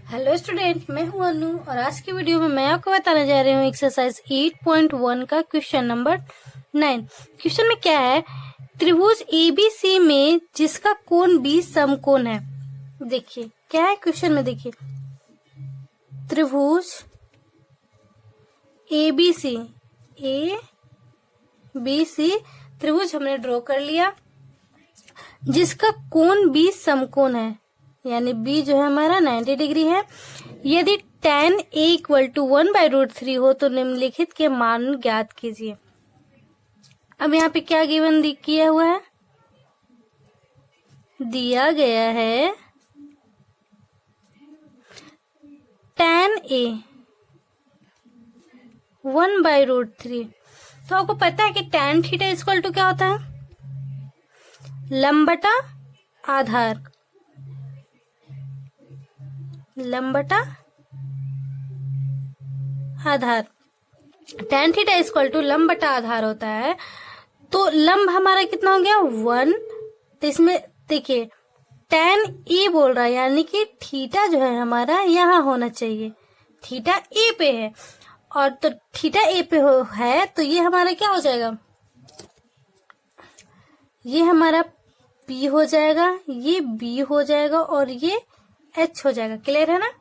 Hello student, मैं हूं अनु और आज की वीडियो में मैं आपको बताने जा रही हूँ एक्सरसाइज 8.1 का क्वेश्चन नंबर 9। क्वेश्चन में क्या है, त्रिभुज एबीसी में जिसका कोण बी समकोण है। देखिए क्या है क्वेश्चन में, देखिए त्रिभुज एबीसी त्रिभुज हमने ड्रॉ कर लिया जिसका कोण बी समकोण है, यानी बी जो है हमारा 90 डिग्री है। यदि tan a इक्वल टू 1/√3 हो तो निम्नलिखित के मान ज्ञात कीजिए। अब यहाँ पे क्या गिवन किया हुआ है, दिया गया है tan a 1/√3। तो आपको पता है कि tan थीटा इक्वल टू क्या होता है, लंब बटा आधार, लंब बटा आधार। tan थीटा इक्वल टू लंब बटा आधार होता है। तो लंब हमारा कितना हो गया 1, तो इसमें देखिए tan ए बोल रहा है, यानी कि थीटा जो है हमारा यहाँ होना चाहिए, थीटा ए पे है, और तो थीटा ए पे है तो ये हमारा क्या हो जाएगा, ये हमारा P हो जाएगा, ये B हो जाएगा और ये H हो जाएगा। क्लियर है ना।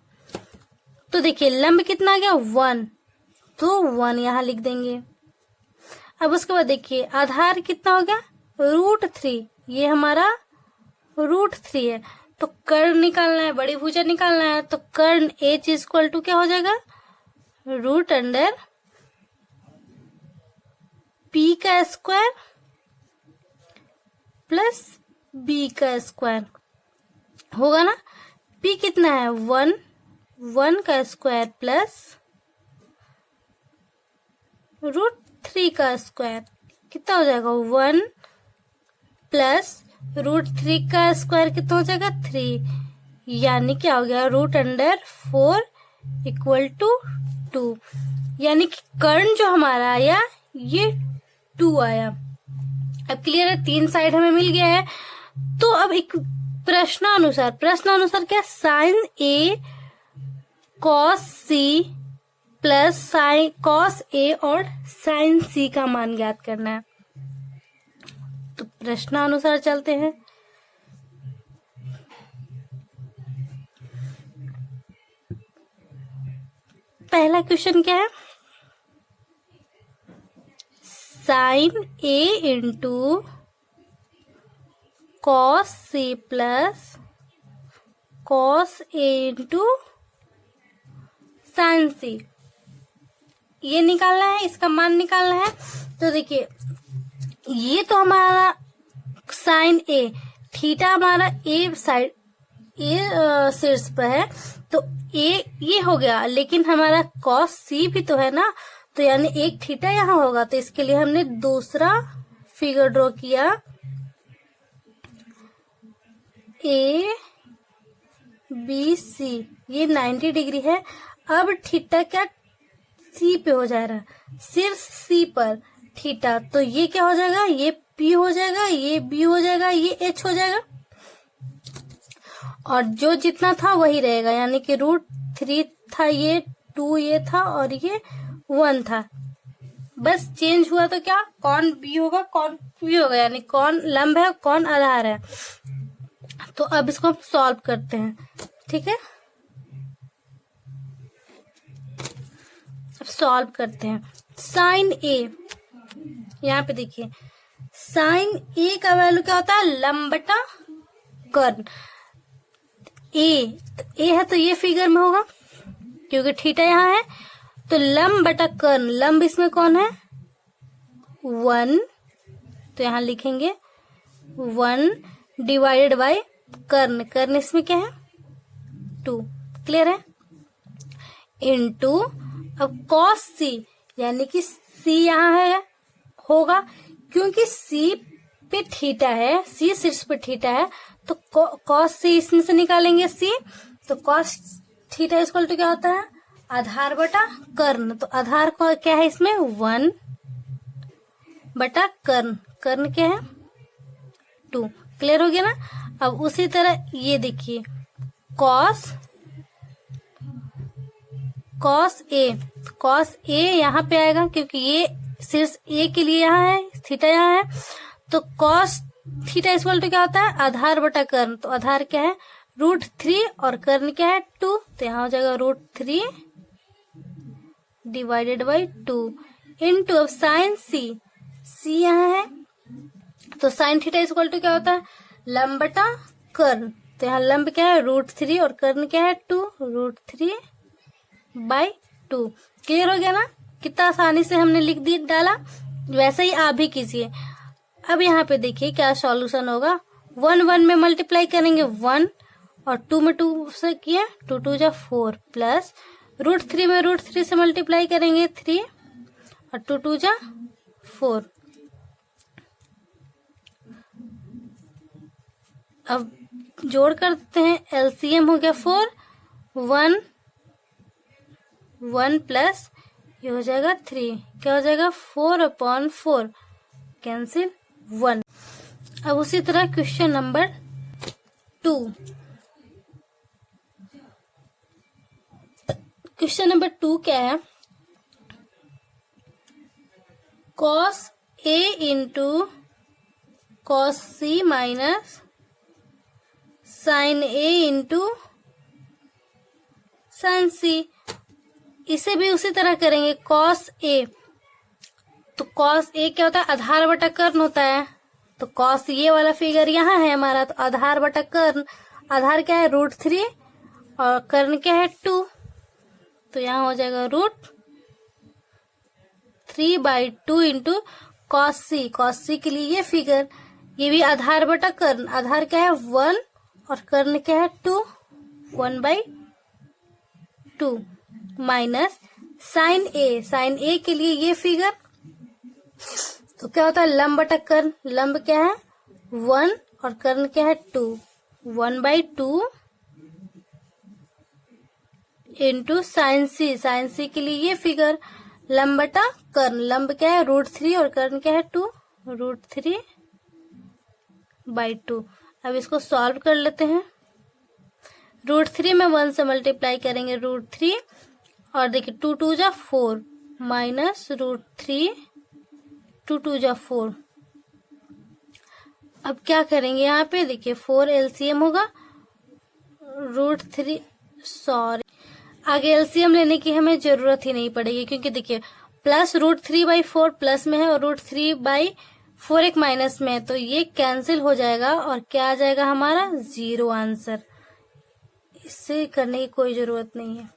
तो देखिए लंब कितना आ गया 1, तो 1 यहाँ लिख देंगे। अब उसके बाद देखिए आधार कितना हो गया √3, ये हमारा √3 है। तो कर्ण निकालना है, बड़ी भुजा निकालना है, तो कर्ण H इक्वल टू क्या हो जाएगा, √P का स्क्वायर प्लस B का स्क्वायर होगा ना। P कितना है 1 का स्क्वायर प्लस √3 का स्क्वायर, कितना हो जाएगा 1 प्लस √3 का स्क्वायर कितना हो जाएगा 3, यानी क्या हो गया √4 इक्वल टू 2, यानी कि कर्ण जो हमारा आया ये 2 आया। अब क्लियर है, 3 साइड हमें मिल गया है। तो अब एक प्रश्नानुसार क्या, sine A cos C plus sine cos A और साइन सी का मान ज्ञात करना है। तो प्रश्नानुसार चलते हैं। पहला क्वेश्चन क्या है, sine A into cos C plus cos A into sine C, ये निकालना है, इसका मान निकालना है। तो देखिए ये तो हमारा साइन ए, थीटा हमारा ए साइड ए शीर्ष पर है, तो ए ये हो गया, लेकिन हमारा कॉस सी भी तो है ना, तो यानी एक थीटा यहाँ होगा। तो इसके लिए हमने दूसरा फिगर ड्रॉ किया, ए बी सी, ये 90 डिग्री है। अब थीटा क्या सी पे हो जा रहा है, सिर्फ सी पर थीटा, तो ये क्या हो जाएगा, ये P हो जाएगा, ये B हो जाएगा, ये H हो जाएगा, और जो जितना था वही रहेगा, यानी कि √3 था, ये 2 ये था और ये 1 था। बस चेंज हुआ तो क्या, कौन B होगा कौन P होगा, यानी कौन लंब है कौन आधार है। तो अब इसको हम सॉल्व करते हैं, ठीक है। अब सॉल्व करते हैं। साइन ए, यहाँ पे देखिए साइन ए का वैल्यू क्या होता है, लंब बटा कर्ण। ए है तो ये फिगर में होगा क्योंकि थीटा यहाँ है, तो लंब बटा कर्ण, लंब इसमें कौन है 1, तो यहाँ लिखेंगे 1 डिवाइडेड बाय कर्ण, कर्ण इसमें क्या है 2। क्लियर है। इनटू अब कॉस सी, यानी कि सी यहाँ है होगा, क्योंकि सी पे थीटा है, सी शीर्ष पे थीटा है, तो कॉस सी इसमें से निकालेंगे सी, तो कॉस थीटा इक्वल टू क्या होता है, आधार बटा कर्ण। तो आधार को क्या है इसमें 1 बटा कर्ण, कर्ण क्या है 2। क्लियर हो गया ना। अब उसी तरह ये देखिए कॉस कॉस ए यहाँ पे आएगा क्योंकि ये शीर्ष ए के लिए यहाँ है, थीटा यहाँ है। तो कॉस थीटा इक्वल टू क्या होता है, आधार बटा कर्ण। तो आधार क्या है, √3 और कर्ण क्या है 2। तो यहाँ हो जाएगा √3 डिवाइडेड बाई 2 इंटू अब साइन सी यहाँ है। तो साइन थीटा इक्वल टू क्या होता है, लंब बटा कर्ण। तो यहाँ लंब क्या है √3 और कर्ण क्या है 2, √3 बाई 2। क्लियर हो गया ना, कितना आसानी से हमने लिख दी डाला। वैसे ही आप भी कीजिए। अब यहाँ पे देखिए क्या सॉल्यूशन होगा। 1 1 में मल्टीप्लाई करेंगे 1 और 2 में 2 से किया 2 2 जा 4 प्लस √3 में √3 से मल्टीप्लाई करेंगे 3 और 2 2 जा 4। अब जोड़ करते हैं, एलसीएम हो गया 4 1 1 प्लस ये हो जाएगा 3, क्या हो जाएगा 4/4 कैंसिल 1। अब उसी तरह क्वेश्चन नंबर 2। क्वेश्चन नंबर 2 क्या है, cos A into cos C minus sin A into sin C। इसे भी उसी तरह करेंगे, cos A। तो cos A क्या होता है, आधार बटा कर्ण होता है। तो cos ये वाला फिगर यहाँ है हमारा, तो आधार बटा कर्ण। आधार क्या है √3 और कर्ण क्या है 2। तो यहाँ हो जाएगा √3/2 इंटू cos C के लिए ये फिगर, ये भी आधार बटा कर्ण। आधार क्या है 1 और कर्ण क्या है 2, 1/2 माइनस साइन ए के लिए ये फिगर। तो क्या होता है लंब बटा कर्ण। लंब क्या है 1 और कर्ण क्या है 2, 1/2 इंटू साइन सी के लिए ये फिगर लंब बटा कर्ण। लंब क्या है √3 और कर्ण क्या है 2, √3/2। अब इसको सॉल्व कर लेते हैं। √3 में 1 से मल्टीप्लाई करेंगे √3 और देखिए 2 2 जा 4 माइनस √3 2 2 जा 4। अब क्या करेंगे यहाँ पे देखिए 4 एलसीएम होगा √3, सॉरी आगे एलसीएम लेने की हमें जरूरत ही नहीं पड़ेगी क्योंकि देखिए प्लस √3/4 प्लस में है और √3/4 एक माइनस में है, तो ये कैंसिल हो जाएगा और क्या आ जाएगा हमारा 0 आंसर। इससे करने की कोई जरूरत नहीं है,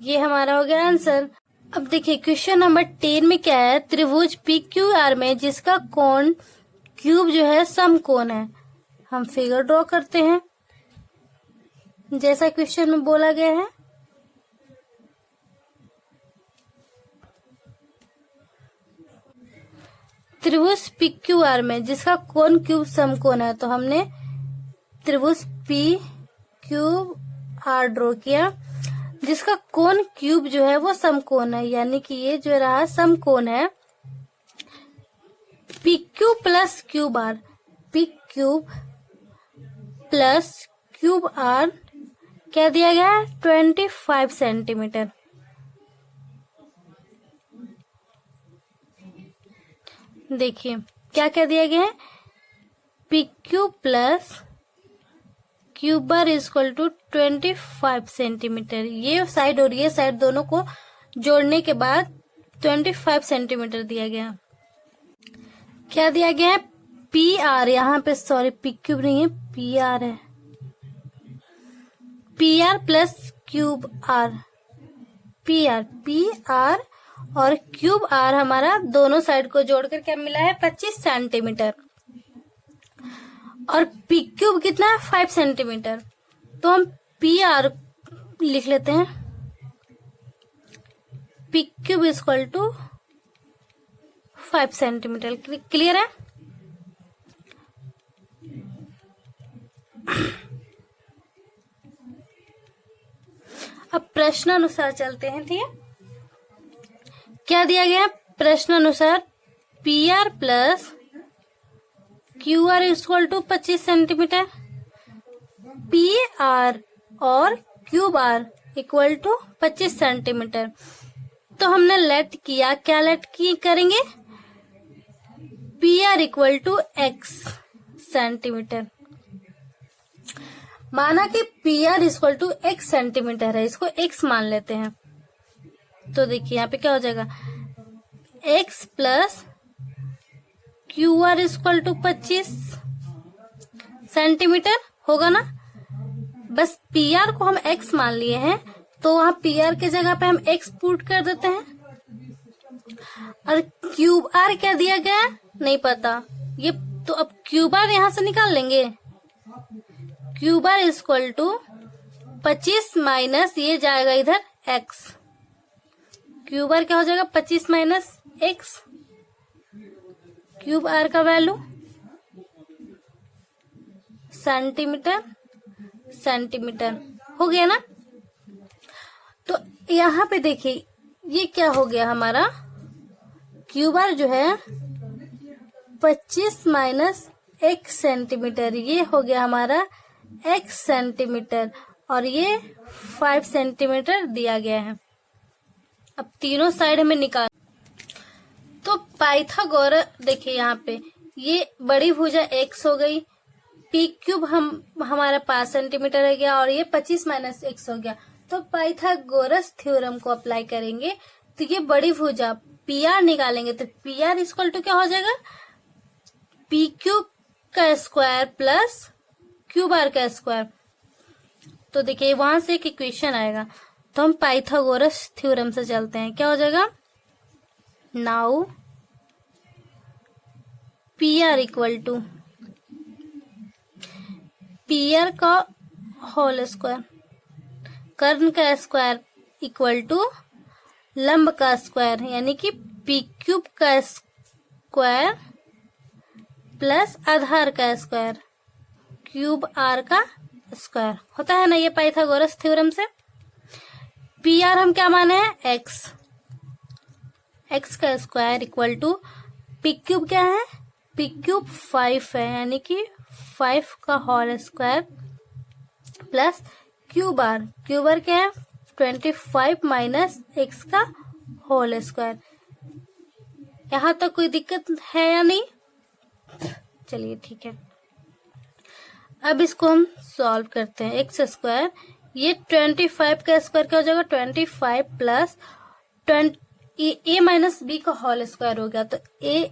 ये हमारा हो गया आंसर। अब देखिए क्वेश्चन नंबर 10 में क्या है, त्रिभुज PQR में जिसका कोण क्यूब जो है समकोण है। हम फिगर ड्रॉ करते हैं जैसा क्वेश्चन में बोला गया है। त्रिभुज PQR में जिसका कोण क्यूब समकोण है, तो हमने त्रिभुज PQR ड्रॉ किया जिसका कोण क्यूब जो है वो समकोण है, यानी कि ये जो रहा समकोण है। PQ plus cube R, PQ plus cube R क्या दिया गया है 25 सेंटीमीटर। देखिए क्या क्या दिया गया है, PQ plus Q R equal to 25 centimetre. ये साइड और ये साइड दोनों को जोड़ने के बाद 25 सेंटीमीटर दिया गया। क्या दिया गया है PR, यहाँ पे सॉरी PQ नहीं है PR है, PR plus cube R, PR और क्यूब R हमारा दोनों साइड को जोड़कर क्या मिला है 25 सेंटीमीटर और पी क्यूब कितना है 5 सेंटीमीटर। तो हम PR लिख लेते हैं, P Q equal to 5 centimetre. Clear है। अब प्रश्न अनुसार चलते हैं, ठीक है। क्या दिया गया है प्रश्न अनुसार, PR plus QR equal to 25 centimetre. PR और Q R equal to 25 centimetre. तो हमने लेट किया, क्या लेट की करेंगे, P R equal to X centimetre. माना कि P R equal to X centimetre है, इसको एक्स मान लेते हैं। तो देखिए यहाँ पे क्या हो जाएगा, X plus Q R equal to 25 centimetre होगा ना। बस पी आर को हम एक्स मान लिए हैं, तो वहां पी आर की जगह पे हम एक्स पुट कर देते हैं। और क्यूब आर क्या दिया गया नहीं पता, ये तो अब क्यूब आर यहां से निकाल लेंगे। Q R equal to 25 minus ये जाएगा इधर एक्स। क्यूब आर क्या हो जाएगा, 25 माइनस एक्स। क्यूब आर का वैल्यू सेंटीमीटर हो गया ना। तो यहाँ पे देखिए ये क्या हो गया हमारा, क्यूब आर जो है 25 माइनस एक्स सेंटीमीटर, ये हो गया हमारा एक्स सेंटीमीटर, और ये 5 सेंटीमीटर दिया गया है। अब तीनों साइड हमें निकाल, तो पाइथागोरस देखिए यहाँ पे ये बड़ी भुजा एक्स हो गई, पी क्यूब हमारा 5 सेंटीमीटर हो गया, और ये 25 माइनस एक्स हो गया। तो पाइथागोरस थ्योरम को अप्लाई करेंगे तो ये बड़ी भुजा पी आर निकालेंगे, तो पी आर इक्वल टू क्या हो जाएगा, पी क्यूब का स्क्वायर प्लस क्यूब आर का स्क्वायर। तो देखिए वहां से एक इक्वेशन आएगा, तो हम पाइथागोरस थ्योरम से चलते हैं। क्या हो जाएगा, now P R equal to P R का होल स्क्वायर, कर्ण का स्क्वायर इक्वल टू लंब का स्क्वायर, यानी कि पी क्यूब का स्क्वायर प्लस आधार का स्क्वायर क्यूब आर का स्क्वायर होता है ना, ये पाइथागोरस थ्योरम से। पी आर हम क्या माने हैं, एक्स, एक्स का square equal to P Q क्या है, पी क्यूब 5 है, यानी कि 5 का whole square plus Q R क्या है 25 माइनस एक्स का होल स्क्वायर। यहां तक कोई दिक्कत है या नहीं, चलिए ठीक है। अब इसको हम सॉल्व करते हैं। एक्स स्क्वायर, ये 25 का स्क्वायर क्या हो जाएगा, 25 प्लस ए माइनस बी का होल स्क्वायर हो गया, तो A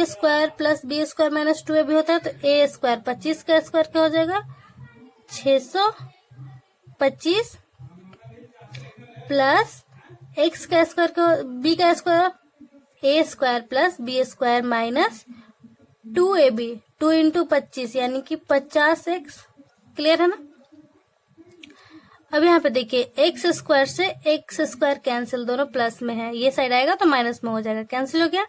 square plus B square minus 2ab भी होता है, तो ए स्क्वायर 25 का स्क्वायर क्या हो जाएगा 625 प्लस एक्स का स्क्वायर बी का square A square plus B square minus 2ab, 2 into 25 यानी कि 50x। क्लियर है ना। अब यहाँ पे देखिए एक्स स्क्वायर से एक्स स्क्वायर कैंसिल, दोनों प्लस में है, ये साइड आएगा तो माइनस में हो जाएगा, कैंसिल हो गया।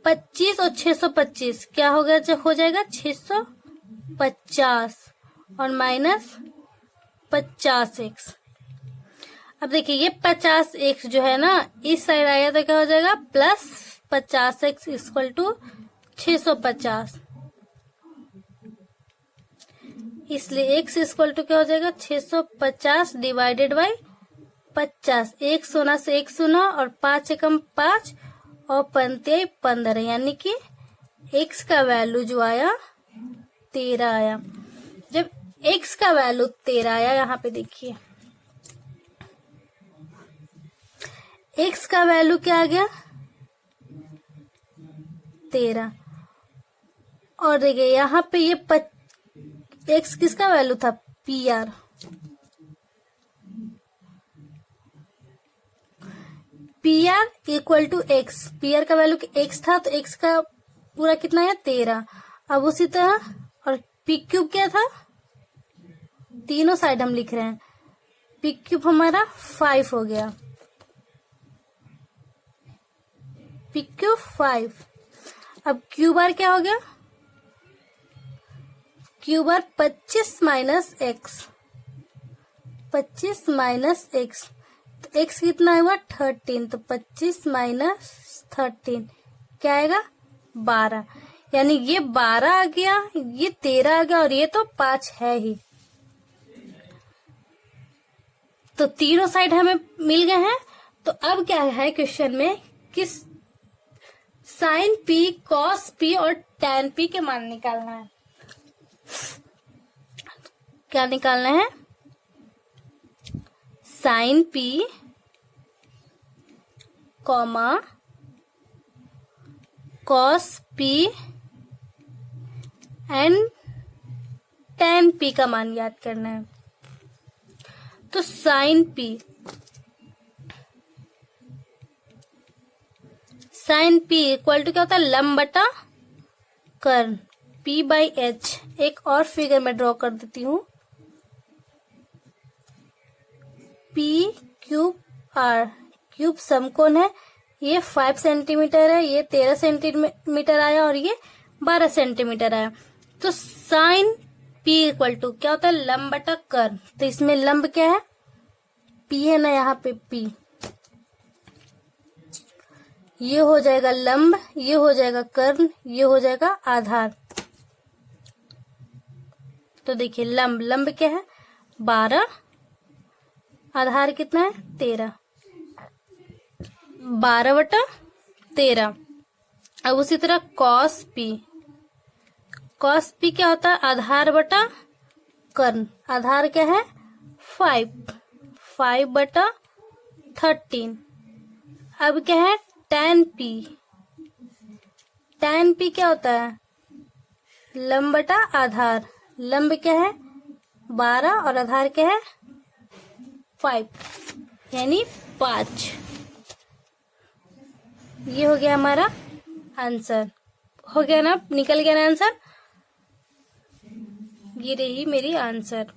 25 और 625 क्या हो गया, जब हो जाएगा 650 और माइनस 50x। अब देखिए ये 50x जो है ना इस साइड आया तो क्या हो जाएगा प्लस 50x इक्वल टू 650, इसलिए x इक्वल टू क्या हो जाएगा 650 डिवाइडेड बाई 50। एक सोना से एक सोना और 5 एकम 5 और 15, यानी कि x का वैल्यू जो आया 13 आया। जब x का वैल्यू 13 आया, यहाँ पे देखिए x का वैल्यू क्या आ गया 13, और देखिए यहाँ पे ये x किसका वैल्यू था P R, P R equal to X, P R का वैल्यू एक्स था तो एक्स का पूरा कितना है 13। अब उसी तरह और पी क्यूब क्या था, तीनों साइड हम लिख रहे हैं, पी क्यूब हमारा 5 हो गया, पी क्यूब 5। अब क्यूब आर क्या हो गया, Q R 25 minus X, 25 minus X, तो एक्स कितना हुआ 13, तो 25 माइनस 13 क्या आएगा 12, यानी ये 12 आ गया, ये 13 आ गया और ये तो 5 है ही। तो तीनों साइड हमें मिल गए हैं। तो अब क्या है क्वेश्चन में, किस साइन पी, कॉस पी और टैन पी के मान निकालना है। क्या निकालना है? Sine P comma cos P and tan P का मान याद करना है। तो साइन पी इक्वल टू क्या होता है? लंब बटा कर्ण, P बाई एच। एक और फिगर में ड्रॉ कर देती हूँ, P क्यूब R, क्यूब समकोण है, ये 5 सेंटीमीटर है, ये 13 सेंटीमीटर आया और ये 12 सेंटीमीटर आया। तो साइन P इक्वल टू क्या होता है? लंब बटा कर्ण। तो इसमें लंब क्या है? P है ना, यहाँ पे P, ये हो जाएगा लंब, ये हो जाएगा कर्ण, ये हो जाएगा आधार। तो देखिए लंब क्या है? 12, आधार कितना है? 13, 12/13। अब उसी तरह कॉस पी क्या होता है? आधार बटा कर्ण, आधार क्या है? 5/13। अब क्या है? टैन पी क्या होता है? लंब बटा आधार, लंब क्या है? 12 और आधार क्या है? 5, यानी 5। ये हो गया हमारा आंसर। हो गया ना, निकल गया ना आंसर। ये रही मेरी आंसर।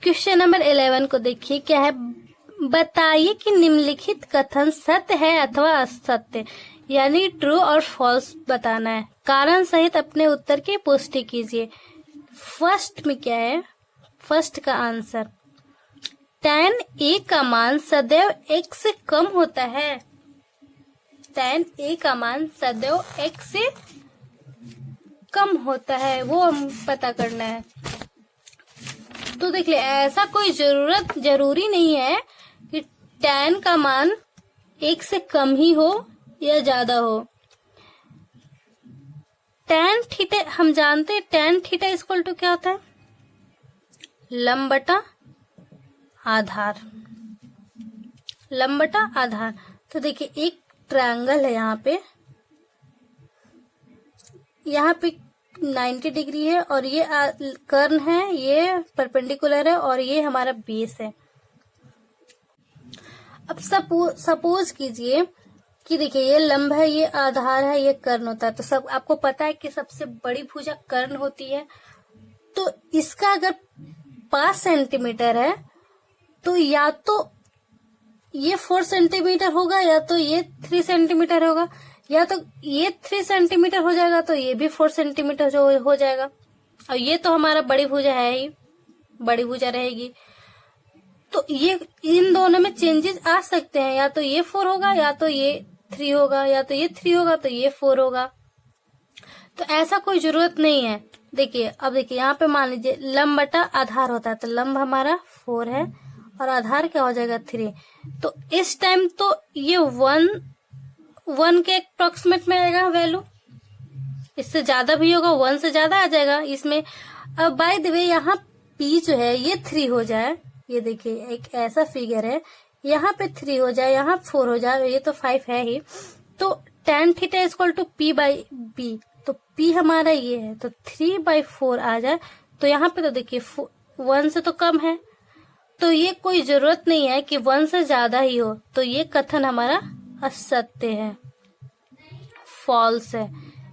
क्वेश्चन नंबर 11 को देखिए, क्या है? बताइए कि निम्नलिखित कथन सत्य है अथवा असत्य, यानी ट्रू और फॉल्स बताना है। कारण सहित अपने उत्तर की पुष्टि कीजिए। फर्स्ट में क्या है? फर्स्ट का आंसर, tan a का मान सदैव x से कम होता है। tan a का मान सदैव x से कम होता है, वो हम पता करना है। तो देख ले, ऐसा कोई जरूरी नहीं है कि tan का मान 1 से कम ही हो या ज्यादा हो। tan थीटा हम जानते हैं, tan थीटा इक्वल टू क्या होता है? लंब बटा आधार, लंब बटा आधार। तो देखिए एक ट्रायंगल है, यहाँ पे 90 डिग्री है और ये कर्ण है, ये परपेंडिकुलर है और ये हमारा बेस है। अब सपोज कीजिए कि देखिए ये लंब है, ये आधार है, ये कर्ण होता है। तो सब आपको पता है कि सबसे बड़ी भुजा कर्ण होती है। तो इसका अगर 5 सेंटीमीटर है तो या तो ये 4 सेंटीमीटर होगा, या तो ये 3 सेंटीमीटर होगा, या तो ये 3 सेंटीमीटर हो जाएगा तो ये भी 4 सेंटीमीटर हो जाएगा। और ये तो हमारा बड़ी भुजा है ही, बड़ी भुजा रहेगी। तो ये इन दोनों में चेंजेस आ सकते हैं, या तो ये 4 होगा, या तो ये 3 होगा, या तो ये 3 होगा तो ये 4 होगा। तो ऐसा कोई जरूरत नहीं है। देखिए अब देखिए यहाँ पे मान लीजिए लंब बटा आधार होता है, तो लंब हमारा 4 है और आधार क्या हो जाएगा? 3। तो इस टाइम तो ये 1 के अप्रोक्सीमेट में आएगा वैल्यू, इससे ज्यादा भी होगा, 1 से ज्यादा आ जाएगा इसमें। अब बाय द वे यहाँ P जो है ये 3 हो जाए, ये देखिए एक ऐसा फिगर है, यहाँ पे 3 हो जाए, यहाँ 4 हो जाए, ये तो 5 है ही। तो tan theta equal to P by B, तो P हमारा ये है, तो 3/4 आ जाए। तो यहाँ पे तो देखिए 1 से तो कम है, तो ये कोई जरूरत नहीं है कि 1 से ज्यादा ही हो। तो ये कथन हमारा असत्य है, फॉल्स है।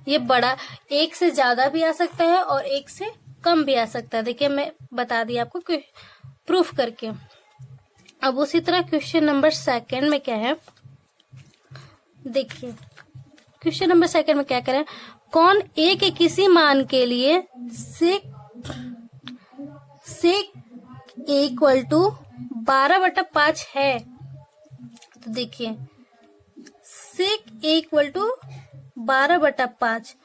ये बड़ा 1 से ज्यादा भी आ सकता है और 1 से कम भी आ सकता है। देखिए मैं बता दी आपको प्रूफ करके। अब उसी तरह क्वेश्चन नंबर 2 में क्या है? देखिए क्वेश्चन नंबर 2 में क्या करें? कौन a के किसी मान के लिए sec a इक्वल टू 12/5 है। तो देखिए sec a इक्वल टू 12/5,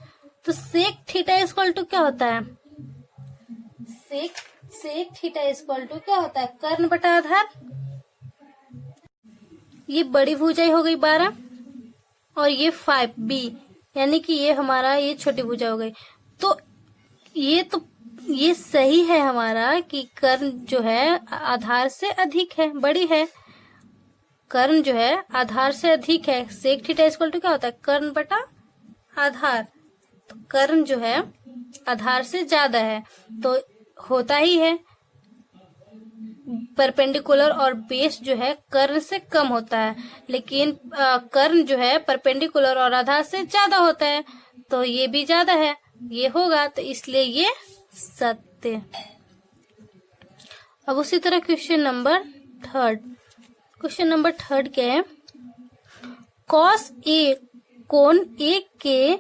तो sec थीटा इक्वल टू क्या होता है? सेक थीटा इक्वल टू क्या होता है, कर्ण बटा आधार। ये बड़ी भुजाएं हो गई 12 और ये 5b, यानी कि ये हमारा ये छोटी भुजा हो गई। तो ये सही है हमारा कि कर्ण जो है आधार से अधिक है, बड़ी है। कर्ण जो है आधार से अधिक है। सेक थीटा इक्वल टू क्या होता है, कर्ण बटा आधार। तो कर्ण जो है आधार से ज्यादा है, तो होता ही है परपेंडिकुलर और बेस जो है कर्ण से कम होता है, लेकिन कर्ण जो है परपेंडिकुलर और आधार से ज्यादा होता है, तो ये भी ज्यादा है, ये होगा, तो इसलिए ये सत्य। अब उसी तरह क्वेश्चन नंबर थर्ड क्या है, कॉस ए कोण ए के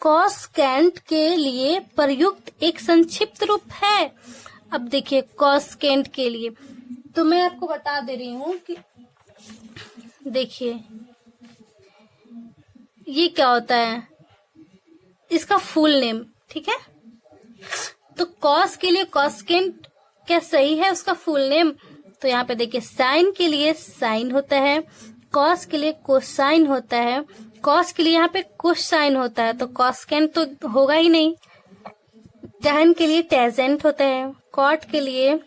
कॉसकेंट के लिए प्रयुक्त एक संक्षिप्त रूप है। अब देखिए कॉसकेंट के लिए तो मैं आपको बता दे रही हूँ कि देखिए ये क्या होता है, इसका फुल नेम, ठीक है। तो कॉस के लिए कॉसकेंट क्या सही है उसका फुल नेम, तो यहाँ पे देखिए साइन के लिए साइन होता है, कॉस के लिए कोसाइन होता है, कॉस के लिए यहाँ पे कोसाइन होता है, तो कॉसकेंट तो होगा ही नहीं। टैन के लिए टेजेंट होता है, कॉट के लिए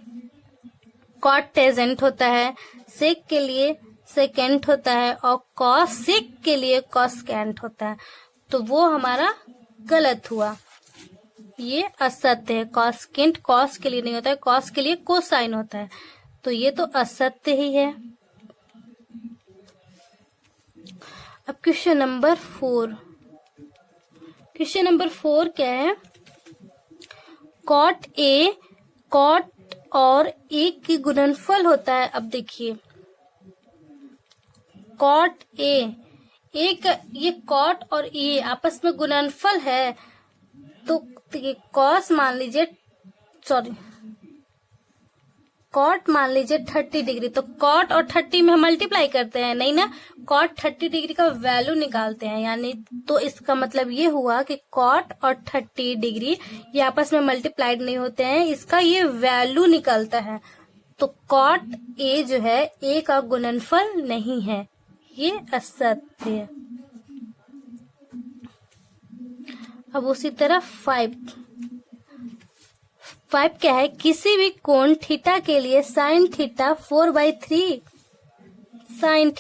कॉट टेजेंट होता है, सेक के लिए सेकेंट होता है और कॉसेक के लिए कॉसकेंट होता है। तो वो हमारा गलत हुआ, ये असत्य है। कॉसकेंट कॉस के लिए नहीं होता है, कॉस के लिए कोसाइन होता है, तो ये तो असत्य ही है। अब क्वेश्चन नंबर 4 क्या है, कॉट और ए की गुणनफल होता है। अब देखिए कॉट एक ये कॉट और ए आपस में गुणनफल है, तो कॉस मान लीजिए कॉट मान लीजिए 30 डिग्री, तो कॉट और 30 में हम मल्टीप्लाई करते हैं नहीं ना, कॉट 30 डिग्री का वैल्यू निकालते हैं, यानी तो इसका मतलब ये हुआ कि कॉट और 30 डिग्री ये आपस में मल्टीप्लाइड नहीं होते हैं, इसका ये वैल्यू निकलता है। तो कॉट ए जो है ए का गुणनफल नहीं है, ये असत्य है। अब उसी तरह 5 क्या है, किसी भी कोण थीटा के लिए sine theta 4/3 sine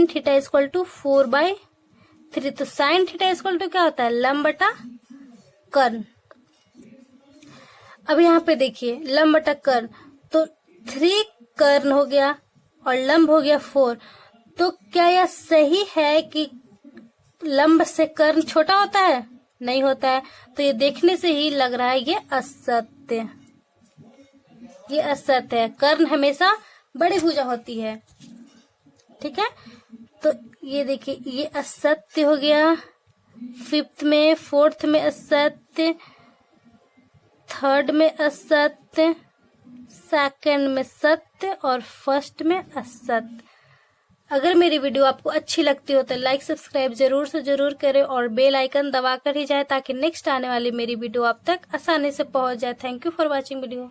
theta equal to 4/3। तो साइन थीटा इक्वल टू क्या होता है, लंब बटा कर्ण। अब यहाँ पे देखिए लंब बटा कर्ण, तो 3 कर्ण हो गया और लंब हो गया 4। तो क्या यह सही है कि लंब से कर्ण छोटा होता है, नहीं होता है, तो ये देखने से ही लग रहा है ये असत्य है। कर्ण हमेशा बड़ी भुजा होती है, ठीक है। तो ये देखिए ये असत्य हो गया, 5th में, 4th में असत्य, 3rd में असत्य, 2nd में सत्य और 1st में असत्य। अगर मेरी वीडियो आपको अच्छी लगती हो तो लाइक सब्सक्राइब जरूर से जरूर करें और बेल आइकन दबाकर ही जाए, ताकि नेक्स्ट आने वाली मेरी वीडियो आप तक आसानी से पहुंच जाए। Thank you for watching video.